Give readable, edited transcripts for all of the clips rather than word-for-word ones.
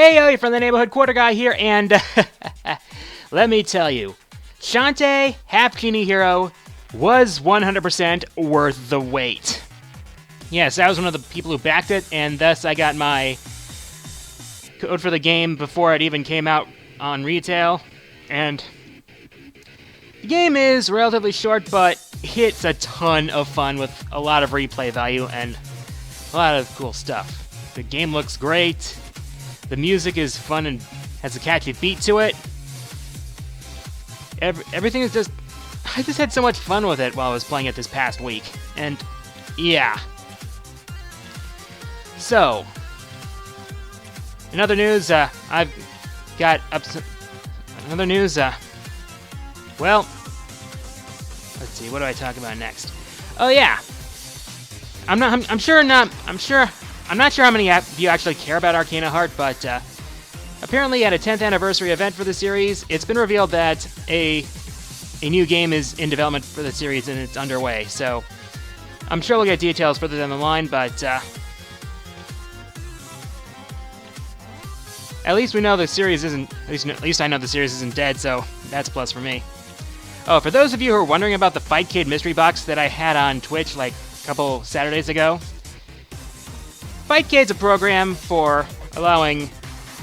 Hey, from the Neighborhood Quarter Guy here, and let me tell you, Shantae, Half-Genie Hero was 100% worth the wait. Yes, I was one of the people who backed it, and thus I got my code for the game before it even came out on retail, and the game is relatively short, but it's a ton of fun with a lot of replay value and a lot of cool stuff. The game looks great. The music is fun and has a catchy beat to it. Everything is just... I just had so much fun with it while I was playing it this past week. And, yeah. So, in other news, I've got another news, well, let's see, what do I talk about next? Oh, yeah. I'm not sure how many of you actually care about Arcana Heart, but apparently at a 10th anniversary event for the series, it's been revealed that a new game is in development for the series and it's underway. So I'm sure we'll get details further down the line, but at least we know the series isn't. At least I know the series isn't dead, so that's a plus for me. Oh, for those of you who are wondering about the Fightcade mystery box that I had on Twitch like a couple Saturdays ago. Fightcade's a program for allowing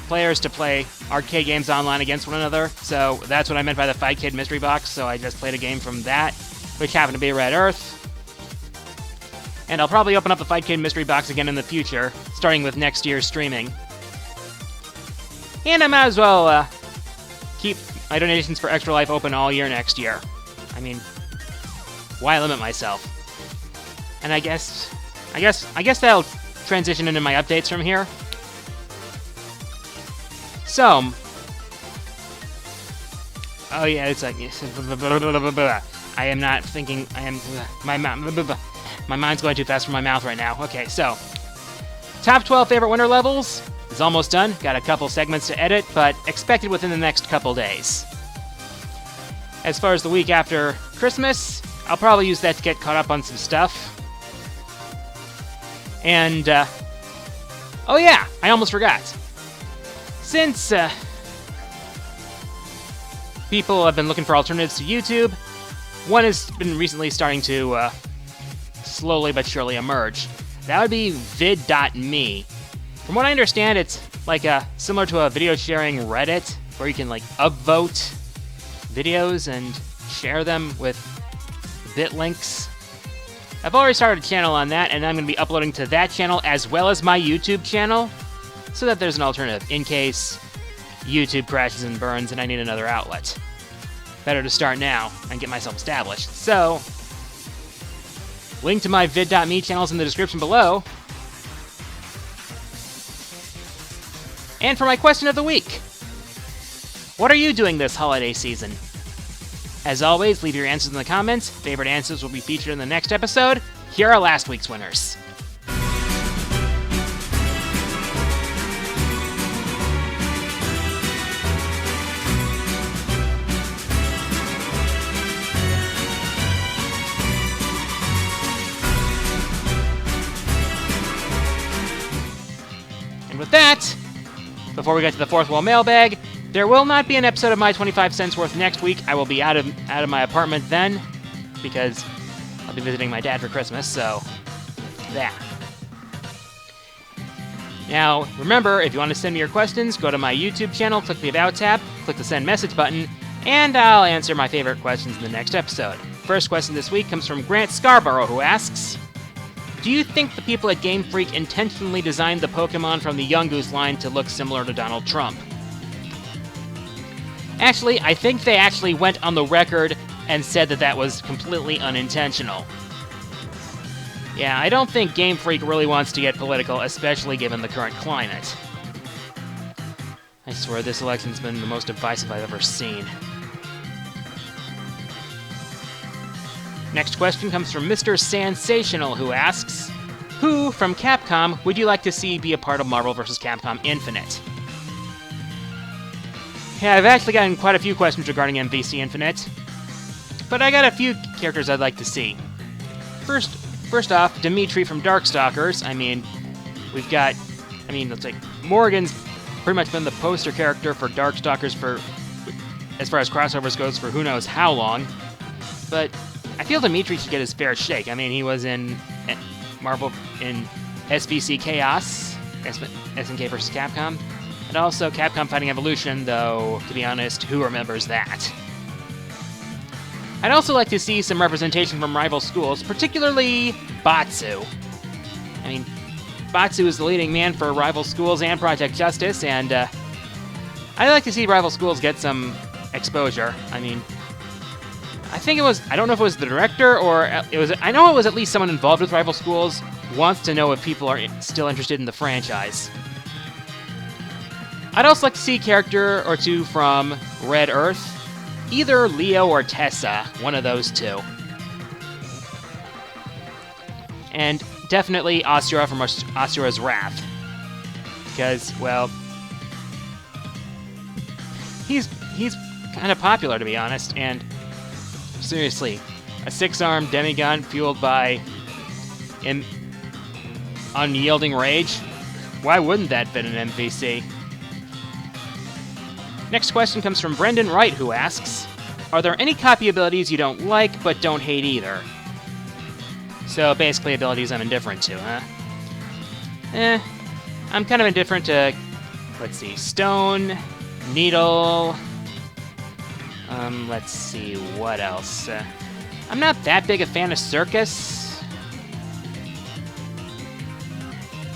players to play arcade games online against one another, so that's what I meant by the Fightcade mystery box, so I just played a game from that, which happened to be Red Earth. And I'll probably open up the Fightcade mystery box again in the future, starting with next year's streaming. And I might as well keep my donations for Extra Life open all year next year. I mean, why limit myself? And I guess that'll transition into my updates from here. So, oh yeah, it's like I am not thinking. My mind's going too fast for my mouth right now. Okay, so top 12 favorite winter levels is almost done. Got a couple segments to edit, but expected within the next couple days. As far as the week after Christmas, I'll probably use that to get caught up on some stuff. And, oh yeah, I almost forgot. Since people have been looking for alternatives to YouTube, one has been recently starting to slowly but surely emerge. That would be vid.me. From what I understand, it's like similar to a video sharing Reddit, where you can like upvote videos and share them with bit links. I've already started a channel on that, and I'm going to be uploading to that channel as well as my YouTube channel, so that there's an alternative in case YouTube crashes and burns and I need another outlet. Better to start now and get myself established. So, link to my vid.me channels in the description below. And for my question of the week, what are you doing this holiday season? As always, leave your answers in the comments. Favorite answers will be featured in the next episode. Here are last week's winners. And with that, before we get to the fourth wall mailbag, there will not be an episode of My 25 Cents Worth next week. I will be out of my apartment then, because I'll be visiting my dad for Christmas, so that. Now, remember, if you want to send me your questions, go to my YouTube channel, click the About tab, click the Send Message button, and I'll answer my favorite questions in the next episode. First question this week comes from Grant Scarborough, who asks, do you think the people at Game Freak intentionally designed the Pokemon from the Young Goose line to look similar to Donald Trump? Actually, I think they actually went on the record and said that that was completely unintentional. Yeah, I don't think Game Freak really wants to get political, especially given the current climate. I swear this election's been the most divisive I've ever seen. Next question comes from Mr. Sensational, who asks, who from Capcom would you like to see be a part of Marvel vs. Capcom Infinite? Yeah, I've actually gotten quite a few questions regarding MVC Infinite, but I got a few characters I'd like to see. First off, Dimitri from Darkstalkers. I mean, we've got, let's say, Morgan's pretty much been the poster character for Darkstalkers for, as far as crossovers goes, for who knows how long. But I feel Dimitri should get his fair shake. I mean, he was in Marvel in SVC Chaos, SNK vs. Capcom, and also Capcom Fighting Evolution, though, to be honest, who remembers that? I'd also like to see some representation from rival schools, particularly Batsu. I mean, Batsu is the leading man for rival schools and Project Justice, and I'd like to see rival schools get some exposure. I mean, I don't know if it was the director or I know it was at least someone involved with rival schools wants to know if people are still interested in the franchise. I'd also like to see a character or two from Red Earth, either Leo or Tessa, one of those two. And definitely Asura from Asura's Wrath, because, well, he's kind of popular, to be honest, and seriously, a 6-armed demigun fueled by an unyielding rage? Why wouldn't that fit an MVC? Next question comes from Brendan Wright, who asks, are there any copy abilities you don't like but don't hate either? So basically abilities I'm indifferent to, huh? I'm kind of indifferent to, let's see, Stone, Needle, let's see, what else? I'm not that big a fan of Circus.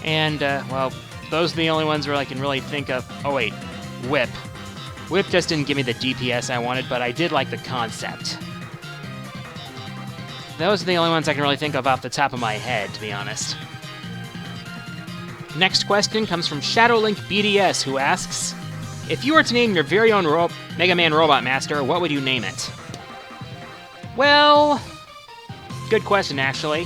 And, well, those are the only ones where I can really think of. Oh, wait, Whip. Whip just didn't give me the DPS I wanted, but I did like the concept. Those are the only ones I can really think of off the top of my head, to be honest. Next question comes from Shadowlink BDS, who asks, if you were to name your very own Mega Man Robot Master, what would you name it? Well, good question, actually.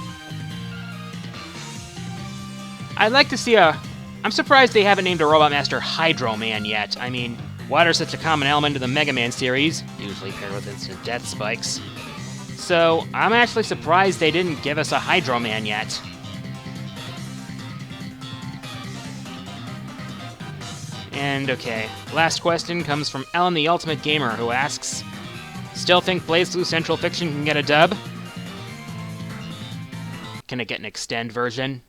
I'd like to see I'm surprised they haven't named a Robot Master Hydro Man yet. I mean, water's such a common element of the Mega Man series, usually paired with instant death spikes. So, I'm actually surprised they didn't give us a Hydro Man yet. And okay, last question comes from Ellen the Ultimate Gamer, who asks, still think BlazBlue Central Fiction can get a dub? Can it get an extend version?